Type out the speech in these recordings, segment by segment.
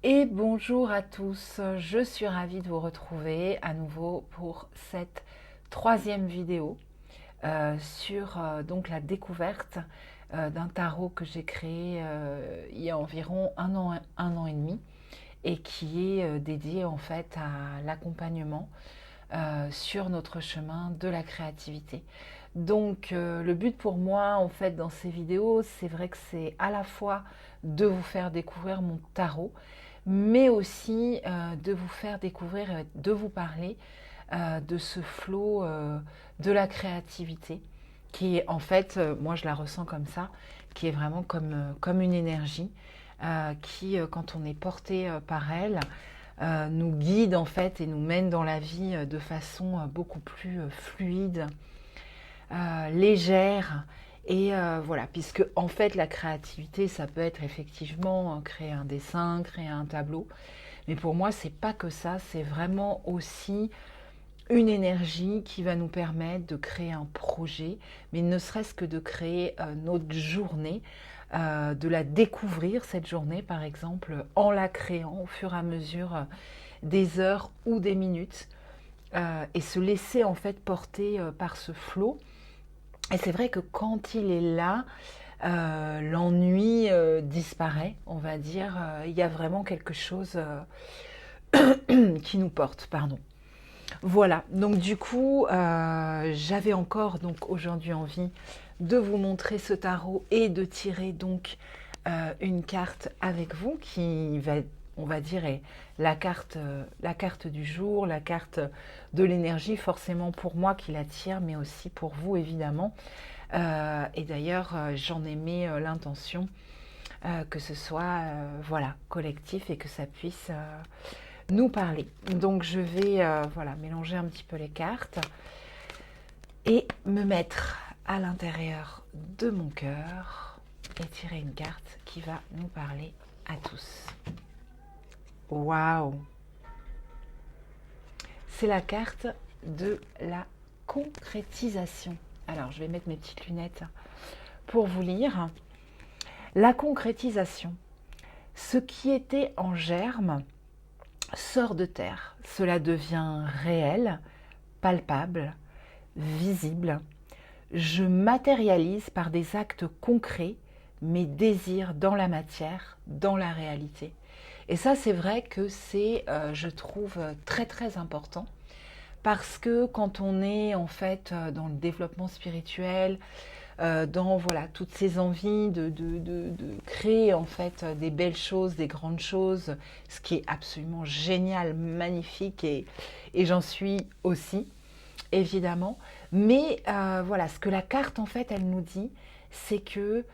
Et bonjour à tous, je suis ravie de vous retrouver à nouveau pour cette troisième vidéo sur donc la découverte d'un tarot que j'ai créé il y a environ un an et demi et qui est dédié en fait à l'accompagnement sur notre chemin de la créativité. Donc le but pour moi en fait dans ces vidéos, c'est vrai que c'est à la fois de vous faire découvrir mon tarot, mais aussi de vous faire découvrir, de vous parler de ce flot de la créativité, qui est en fait, moi je la ressens comme ça, qui est vraiment comme une énergie qui, quand on est porté par elle, nous guide en fait et nous mène dans la vie de façon beaucoup plus fluide, légère. Et voilà, puisque en fait la créativité, ça peut être effectivement créer un dessin, créer un tableau, mais pour moi c'est pas que ça, c'est vraiment aussi une énergie qui va nous permettre de créer un projet, mais ne serait-ce que de créer notre journée, de la découvrir cette journée par exemple en la créant au fur et à mesure des heures ou des minutes, et se laisser en fait porter par ce flot. Et c'est vrai que quand il est là, l'ennui disparaît, on va dire. Il y a vraiment quelque chose qui nous porte, pardon. Voilà, donc du coup, j'avais encore donc aujourd'hui envie de vous montrer ce tarot et de tirer donc une carte avec vous qui va, on va dire, est la carte du jour, la carte de l'énergie, forcément pour moi qui la tire, mais aussi pour vous évidemment. Et d'ailleurs, j'en ai mis l'intention que ce soit voilà, collectif et que ça puisse nous parler. Donc je vais voilà, mélanger un petit peu les cartes et me mettre à l'intérieur de mon cœur et tirer une carte qui va nous parler à tous. Waouh! C'est la carte de la concrétisation. Alors je vais mettre mes petites lunettes pour vous lire. La concrétisation. Ce qui était en germe sort de terre. Cela devient réel, palpable, visible. Je matérialise par des actes concrets mes désirs dans la matière, dans la réalité. Et ça, c'est vrai que c'est, je trouve, très très important parce que quand on est en fait dans le développement spirituel, dans voilà, toutes ces envies de créer en fait des belles choses, des grandes choses, ce qui est absolument génial, magnifique et j'en suis aussi, évidemment. Mais voilà, ce que la carte en fait, elle nous dit, c'est que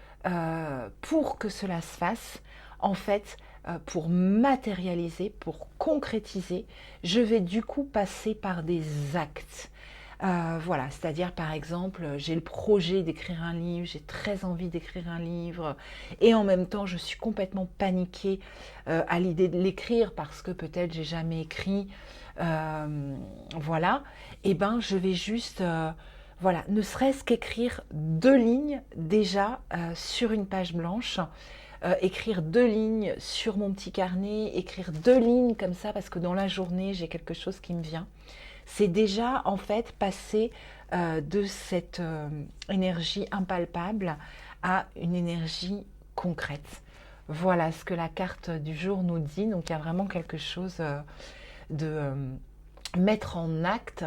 pour que cela se fasse, en fait, pour matérialiser, pour concrétiser, je vais du coup passer par des actes. Voilà, c'est-à-dire par exemple, j'ai le projet d'écrire un livre, j'ai très envie d'écrire un livre, et en même temps, je suis complètement paniquée à l'idée de l'écrire parce que peut-être j'ai jamais écrit. Voilà, et ben je vais juste, voilà, ne serait-ce qu'écrire 2 lignes déjà sur une page blanche. Écrire 2 lignes sur mon petit carnet, écrire 2 lignes comme ça parce que dans la journée j'ai quelque chose qui me vient. C'est déjà en fait passer de cette énergie impalpable à une énergie concrète. Voilà ce que la carte du jour nous dit. Donc il y a vraiment quelque chose de mettre en acte,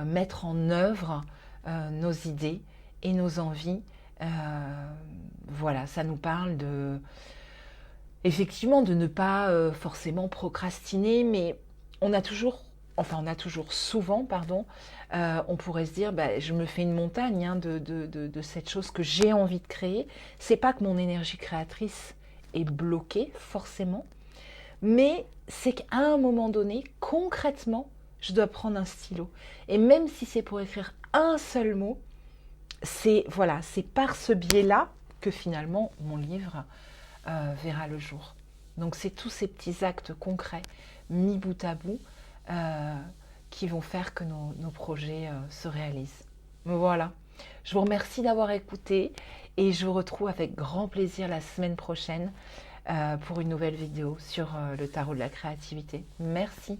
mettre en œuvre nos idées et nos envies. Voilà, ça nous parle de effectivement de ne pas forcément procrastiner, mais on a toujours, enfin on a toujours souvent, pardon, on pourrait se dire, bah, je me fais une montagne hein, de cette chose que j'ai envie de créer. C'est pas que mon énergie créatrice est bloquée forcément, mais c'est qu'à un moment donné, concrètement, je dois prendre un stylo. Et même si c'est pour écrire un seul mot, c'est voilà, c'est par ce biais-là que finalement mon livre verra le jour. Donc c'est tous ces petits actes concrets mis bout à bout qui vont faire que nos projets se réalisent. Voilà. Je vous remercie d'avoir écouté et je vous retrouve avec grand plaisir la semaine prochaine pour une nouvelle vidéo sur le tarot de la créativité. Merci.